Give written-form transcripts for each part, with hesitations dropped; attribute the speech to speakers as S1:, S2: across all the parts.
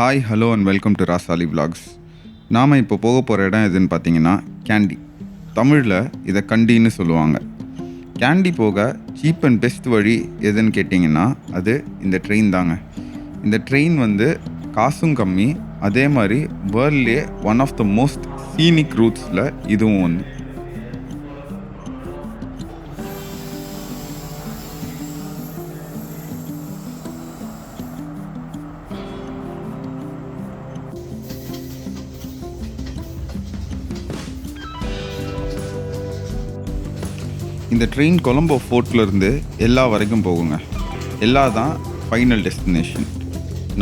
S1: Hi hello and welcome to Rasaali vlogs. நாம் இப்போ போக போகிற இடம் எதுன்னு பார்த்தீங்கன்னா கேண்டி. தமிழில் இதை கண்டின்னு சொல்லுவாங்க. கேண்டி போக சீப் அண்ட் பெஸ்ட் வழி எதுன்னு கேட்டிங்கன்னா அது இந்த ட்ரெயின் தாங்க. இந்த ட்ரெயின் காசும் கம்மி, அதே மாதிரி வேர்ல்ட்லே one of the most scenic ரூட்ஸில் இதுவும் ஒன்று. இந்த ட்ரெயின் கொலம்போ ஃபோர்ட்லேருந்து எல்லா வரைக்கும் போகுங்க. எல்லா தான் ஃபைனல் டெஸ்டினேஷன்.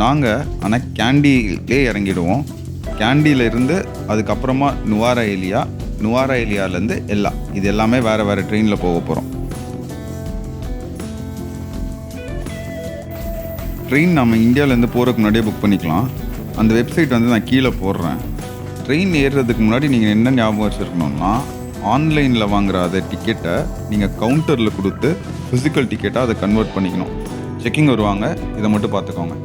S1: நாங்கள் ஆனால் கேண்டிலே இறங்கிடுவோம். கேண்டியிலேருந்து அதுக்கப்புறமா நுவாரா ஏலியாலேருந்து எல்லா, இது எல்லாமே வேறு வேறு ட்ரெயினில் போக போகிறோம். ட்ரெயின் நம்ம இந்தியாவிலேருந்து போகிறதுக்கு முன்னாடியே புக் பண்ணிக்கலாம். அந்த வெப்சைட் நான் கீழே போடுறேன். ட்ரெயின் ஏறுறதுக்கு முன்னாடி நீங்கள் என்ன ஞாபகம் வச்சுருக்கணும்னா, ஆன்லைனில் வாங்குகிற அதை டிக்கெட்டை நீங்கள் கவுண்டரில் கொடுத்து ஃபிசிக்கல் டிக்கெட்டாக அதை கன்வெர்ட் பண்ணிக்கணும். செக்கிங் வருவாங்க, இதை மட்டும் பார்த்துக்கோங்க.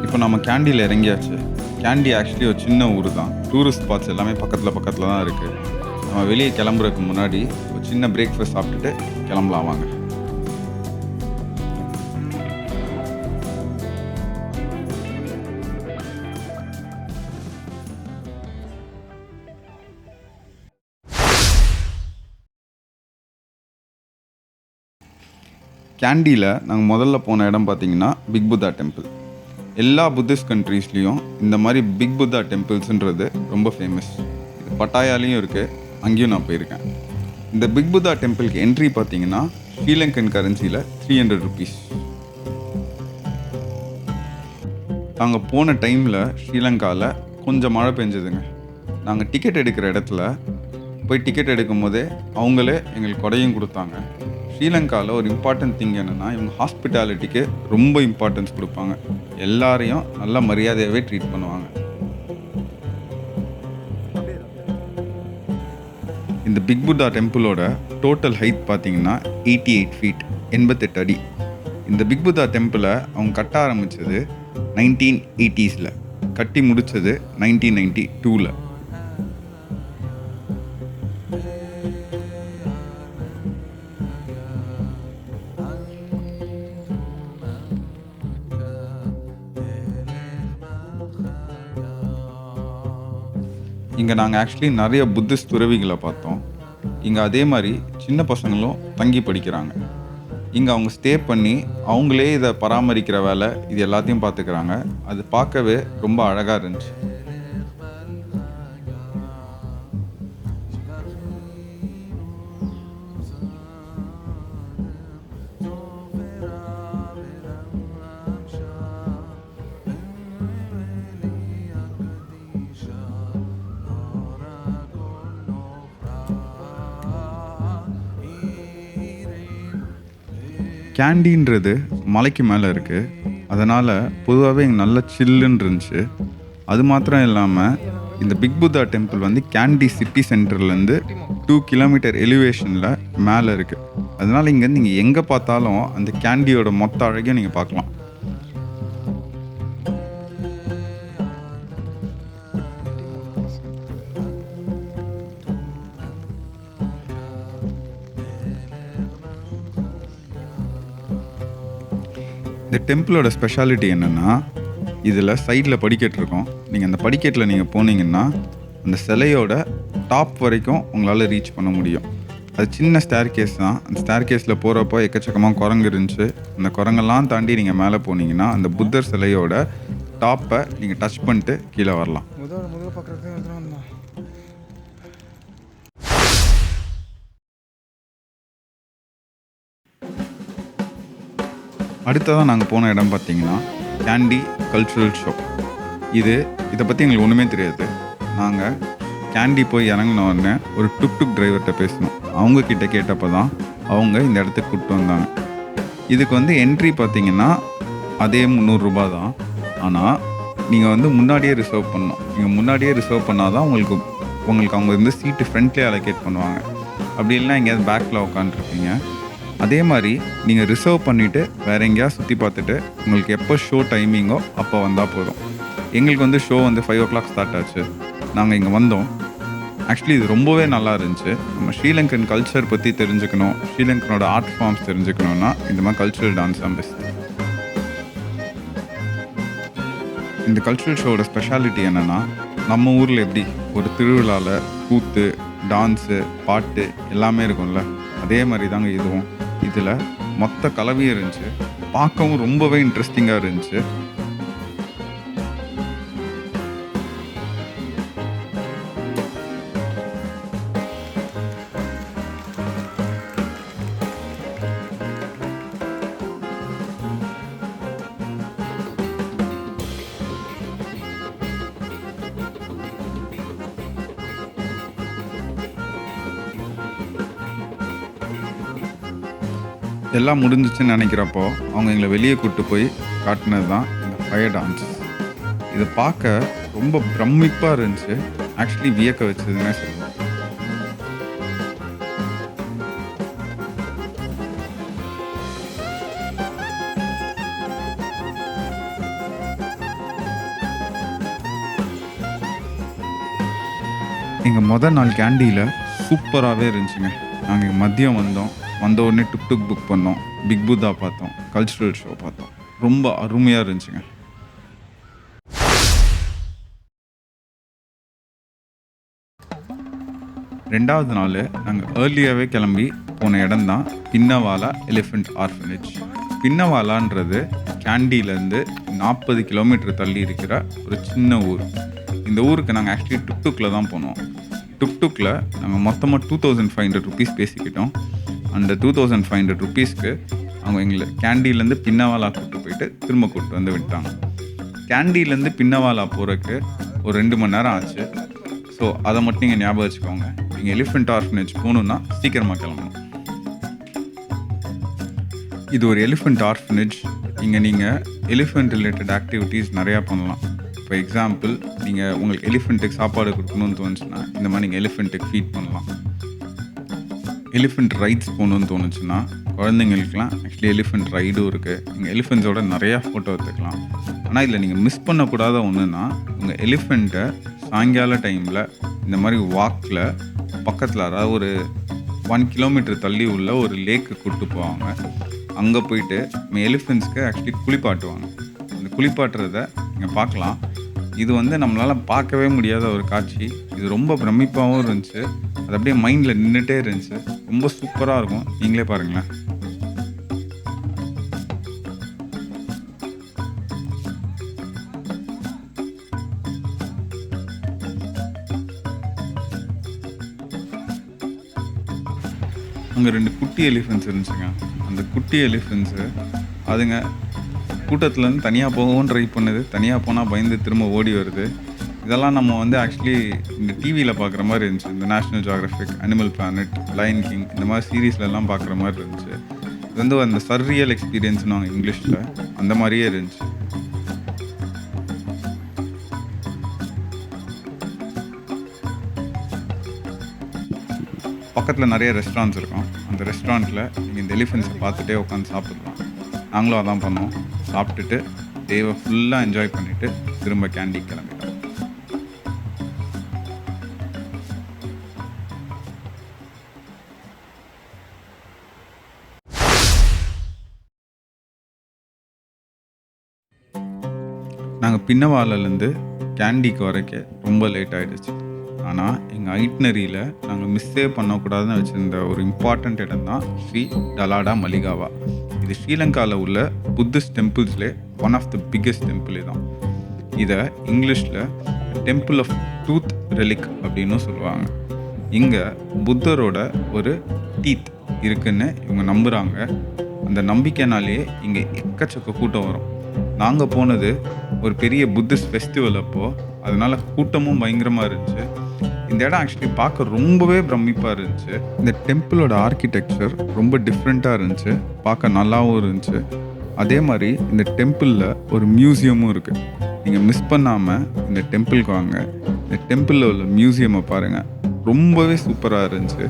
S1: இப்போ நம்ம கேண்டியில் இறங்கியாச்சு. கேண்டி ஆக்சுவலி ஒரு சின்ன ஊர் தான். டூரிஸ்ட் ஸ்பாட்ஸ் எல்லாமே பக்கத்தில் தான் இருக்குது. நம்ம வெளியே கிளம்புறதுக்கு முன்னாடி ஒரு சின்ன பிரேக்ஃபாஸ்ட் சாப்பிட்டுட்டு கிளம்பலாம் வாங்க. கேண்டியில் நாங்கள் முதல்ல போன இடம் பார்த்திங்கன்னா பிக் புத்தா டெம்பிள். எல்லா புத்திஸ்ட் கண்ட்ரீஸ்லேயும் இந்த மாதிரி பிக் புத்தா டெம்பிள்ஸுன்றது ரொம்ப ஃபேமஸ். இது பட்டாயாலையும் இருக்குது, அங்கேயும் நான் போயிருக்கேன். இந்த பிக் புத்தா டெம்பிளுக்கு என்ட்ரி பார்த்திங்கன்னா ஸ்ரீலங்கன் கரன்சியில் 300 rupees. நாங்கள் போன டைமில் ஸ்ரீலங்காவில் கொஞ்சம் மழை பெஞ்சதுங்க. நாங்கள் டிக்கெட் எடுக்கிற இடத்துல போய் டிக்கெட் எடுக்கும் போதே அவங்களே எங்களுக்கு கொடையும் கொடுத்தாங்க. ஸ்ரீலங்காவில் ஒரு இம்பார்ட்டன்ட் திங் என்னென்னா, இவங்க ஹாஸ்பிட்டாலிட்டிக்கு ரொம்ப இம்பார்ட்டன்ஸ் கொடுப்பாங்க. எல்லாரையும் நல்ல மரியாதையாகவே ட்ரீட் பண்ணுவாங்க. இந்த பிக் புத்தா டெம்பிளோட டோட்டல் ஹைட் பார்த்தீங்கன்னா 88 feet, 88 அடி. இந்த பிக் புத்தா டெம்பிளை அவங்க கட்ட ஆரம்பித்தது 1980s, கட்டி முடித்தது 1992. இங்கே நாங்கள் ஆக்சுவலி நிறைய புத்திஸ்ட் துறவிகளை பார்த்தோம். இங்கே அதே மாதிரி சின்ன பசங்களும் தங்கி படிக்கிறாங்க. இங்கே அவங்க ஸ்டே பண்ணி அவங்களே இதை பராமரிக்கிற வேலை, இது எல்லாத்தையும் பார்த்துக்கிறாங்க. அது பார்க்கவே ரொம்ப அழகாக இருந்துச்சு. கேண்டின்றது மலைக்கு மேலே இருக்குது. அதனால் பொதுவாகவே இங்கே நல்ல சில்லுன்னு இருந்துச்சு. அது மாத்திரம் இல்லாமல் இந்த big Buddha temple Kandy city சென்டர்லேருந்து 2 kilometer எலிவேஷனில் மேலே இருக்குது. அதனால் இங்கேருந்து நீங்கள் எங்கே பார்த்தாலும் அந்த கேண்டியோட மொத்த அழகையும் நீங்கள் பார்க்கலாம். இந்த டெம்பிளோட ஸ்பெஷாலிட்டி என்னென்னா, இதில் சைடில் படிக்கட்டு இருக்கும். நீங்கள் அந்த படிக்கட்டில் நீங்கள் போனீங்கன்னா அந்த சிலையோட டாப் வரைக்கும் உங்களால் ரீச் பண்ண முடியும். அது சின்ன ஸ்டேர் கேஸ் தான். அந்த ஸ்டேர் கேஸில் போகிறப்போ எக்கச்சக்கமாக குரங்கு இருந்துச்சு. அந்த குரங்கெல்லாம் தாண்டி நீங்கள் மேலே போனீங்கன்னா அந்த புத்தர் சிலையோட டாப்பை நீங்கள் டச் பண்ணிட்டு கீழே வரலாம். அடுத்ததாக நாங்கள் போன இடம் பார்த்திங்கன்னா கேண்டி கல்ச்சுரல் ஷோ. இதை பற்றி எங்களுக்கு ஒன்றுமே தெரியாது. நாங்கள் கேண்டி போய் இறங்கினோடனே ஒரு டுக் டிரைவர்கிட்ட பேசணும். அவங்கக்கிட்ட கேட்டப்போ தான் அவங்க இந்த இடத்துக்கு கூப்பிட்டு வந்தாங்க. இதுக்கு என்ட்ரி பார்த்திங்கன்னா அதே 300 ரூபா தான். ஆனால் நீங்கள் முன்னாடியே ரிசர்வ் பண்ணணும். நீங்கள் முன்னாடியே ரிசர்வ் பண்ணால் தான் உங்களுக்கு அவங்க சீட்டு ஃப்ரண்ட்லேயே அலோகேட் பண்ணுவாங்க. அப்படி இல்லைனா எங்கேயாவது பேக்கில் உட்காந்துருப்பீங்க. அதே மாதிரி நீங்கள் ரிசர்வ் பண்ணிவிட்டு வேறு எங்கேயா சுற்றி பார்த்துட்டு உங்களுக்கு எப்போ ஷோ டைமிங்கோ அப்போ வந்தால் போதும். எங்களுக்கு வந்து ஷோ வந்து 5 o'clock ஸ்டார்ட் ஆச்சு. நாங்கள் இங்கே வந்தோம். ஆக்சுவலி இது ரொம்பவே நல்லா இருந்துச்சு. நம்ம ஸ்ரீலங்கன் கல்ச்சர் பற்றி தெரிஞ்சுக்கணும், ஸ்ரீலங்கனோட ஆர்ட் ஃபார்ம்ஸ் தெரிஞ்சுக்கணுன்னா இந்த மாதிரி கல்ச்சுரல் டான்ஸ் தான் பெஸ்ட். இந்த கல்ச்சுரல் ஷோவோட ஸ்பெஷாலிட்டி என்னென்னா, நம்ம ஊரில் எப்படி ஒரு திருவிழாவில் கூத்து, டான்ஸு, பாட்டு எல்லாமே இருக்கும்ல, அதே மாதிரி தாங்க இதுவும். இதில் மொத்த கலவையும் இருந்துச்சு. பார்க்கவும் ரொம்பவே இன்ட்ரெஸ்டிங்காக இருந்துச்சு. எல்லாம் முடிஞ்சிச்சுன்னு நினைக்கிறப்போ அவங்க எங்களை வெளியே கூப்பிட்டு போய் காட்டினது தான் இந்த ஃபயர் டான்ஸ். இதை பார்க்க ரொம்ப பிரமிப்பாக இருந்துச்சு. ஆக்சுவலி வியக்க வச்சதுன்னே சொல்லலாம். எங்கள் மொதல் நாள் கேண்டியில் சூப்பராகவே இருந்துச்சுங்க. நாங்கள் மதியம் வந்த உடனே டுக் புக் பண்ணோம், பிக் புத்தா பார்த்தோம், கல்ச்சுரல் ஷோ பார்த்தோம். ரொம்ப அருமையாக இருந்துச்சுங்க. ரெண்டாவது நாள் நாங்கள் ஏர்லியாகவே கிளம்பி போன இடம் தான் பின்னவாலா எலிஃபெண்ட் ஆர்ஃபனேஜ். பின்னவாலான்றது கேண்டிலேருந்து 40 கிலோமீட்டர் தள்ளி இருக்கிற ஒரு சின்ன ஊர். இந்த ஊருக்கு நாங்கள் ஆக்சுவலி டுக்டுக்கில் தான் போனோம். டுக்டுக்கில் நாங்கள் மொத்தமாக 2500 ருபீஸ் பேசிக்கிட்டோம். அந்த 2500 ருபீஸ்க்கு அவங்க எங்களை கேண்டிலேருந்து பின்னவாலா கூப்பிட்டு போயிட்டு திரும்ப கூப்பிட்டு வந்து விட்டாங்க. கேண்டிலேருந்து பின்னவாலா போகிறதுக்கு ஒரு 2 மணி நேரம் ஆச்சு. ஸோ அதை மட்டும் நீங்கள் ஞாபகம் வச்சுக்கோங்க. நீங்கள் எலிஃபெண்ட் ஆர்ஃபனேஜ் போகணுன்னா சீக்கிரமாக கிளம்பணும். இது ஒரு எலிஃபெண்ட் ஆர்ஃபனேஜ். இங்கே நீங்கள் எலிஃபெண்ட் ரிலேட்டட் ஆக்டிவிட்டீஸ் நிறையா பண்ணலாம். ஃபார் எக்ஸாம்பிள், நீங்கள் உங்களுக்கு எலிஃபெண்ட்டுக்கு சாப்பாடு கொடுக்கணும்னு தோணுச்சுன்னா இந்த மாதிரி நீங்கள் எலிஃபெண்ட்டுக்கு ஃபீட் பண்ணலாம். எலிஃபெண்ட் ரைட்ஸ் போகணுன்னு தோணுச்சுன்னா குழந்தைங்களுக்குலாம் ஆக்சுவலி எலிஃபெண்ட் ரைடும் இருக்குது. நீங்கள் எலிஃபெண்ட்ஸோட நிறையா ஃபோட்டோ எடுத்துக்கலாம். ஆனால் இதில் நீங்கள் மிஸ் பண்ணக்கூடாத ஒன்றுனா, உங்கள் எலிஃபெண்ட்டை சாயங்கால டைமில் இந்த மாதிரி வாக்கில் பக்கத்தில், அதாவது ஒரு 1 கிலோமீட்டர் தள்ளி உள்ள ஒரு லேக்கு கூப்பிட்டு போவாங்க. அங்கே போயிட்டு எலிஃபெண்ட்ஸ்க்கு ஆக்சுவலி குளிப்பாட்டுவாங்க. அந்த குளிப்பாட்டுறதை நீங்கள் பார்க்கலாம். இது வந்து நம்மளால் பார்க்கவே முடியாத ஒரு காட்சி. இது ரொம்ப பிரமிப்பாகவும் இருந்துச்சு. அது அப்படியே மைண்டில் நின்றுட்டே இருந்துச்சு. ரொம்ப சூப்பராக இருக்கும். நீங்களே பாருங்களேன். அங்கே 2 குட்டி எலிஃபெண்ட்ஸ் இருந்துச்சுங்க. அந்த குட்டி எலிஃபெண்ட்ஸு அதுங்க கூட்டத்துலேருந்து தனியாக போகவும் ட்ரை பண்ணுது. தனியாக போனால் பயந்து திரும்ப ஓடி வருது. இதெல்லாம் நம்ம வந்து ஆக்சுவலி இந்த டிவியில் பார்க்குற மாதிரி இருந்துச்சு. இந்த national geographic, animal planet, lion king இந்த மாதிரி சீரீஸ்லலாம் பார்க்குற மாதிரி இருந்துச்சு. இது வந்து அந்த சர்ரியல் எக்ஸ்பீரியன்ஸ்னு நாங்கள் இங்கிலீஷில், அந்த மாதிரியே இருந்துச்சு. பக்கத்தில் நிறைய ரெஸ்டாரண்ட்ஸ் இருக்கும். அந்த ரெஸ்டாரண்ட்டில் நீங்கள் இந்த எலிஃபெண்ட்ஸை பார்த்துட்டே உட்காந்து சாப்பிட்லாம். நாங்களும் அதான் பண்ணோம். சாப்பிட்டுட்டு டேவை ஃபுல்லாக என்ஜாய் பண்ணிவிட்டு திரும்ப கேண்டி கிளம்பிட்டோம். நாங்கள் பின்னவாலேருந்து கேண்டிக்கு வரைக்கும் ரொம்ப லேட் ஆகிடுச்சு. ஆனால் எங்கள் ஐட்னரியில் நாங்கள் மிஸ்ஸே பண்ணக்கூடாதுன்னு வச்சுருந்த ஒரு இம்பார்ட்டண்ட் இடம் தான் ஸ்ரீ டலாடா மலிகாவா. இது ஸ்ரீலங்காவில் உள்ள புத்திஸ்ட் டெம்பிள்ஸ்லே one of the biggest temple தான். இதை இங்கிலீஷில் டெம்பிள் ஆஃப் டூத் ரெலிக் அப்படின்னு சொல்லுவாங்க. இங்கே புத்தரோட ஒரு டீத் இருக்குன்னு இவங்க நம்புகிறாங்க. அந்த நம்பிக்கைனாலேயே இங்கே எக்கச்சக்க கூட்டம் வரும். நாங்கள் போனது ஒரு பெரிய புத்திஸ்ட் ஃபெஸ்டிவல் அப்போது, அதனால் கூட்டமும் பயங்கரமாக இருந்துச்சு. இந்த இடம் ஆக்சுவலி பார்க்க ரொம்பவே பிரமிப்பாக இருந்துச்சு. இந்த டெம்பிளோட ஆர்கிடெக்சர் ரொம்ப டிஃப்ரெண்ட்டாக இருந்துச்சு. பார்க்க நல்லாவும் இருந்துச்சு. அதே மாதிரி இந்த டெம்பிளில் ஒரு மியூசியமும் இருக்குது. நீங்கள் மிஸ் பண்ணாமல் இந்த டெம்பிளுக்கு வாங்க. இந்த டெம்பிளில் உள்ள மியூசியமை பாருங்கள். ரொம்பவே சூப்பராக இருந்துச்சு.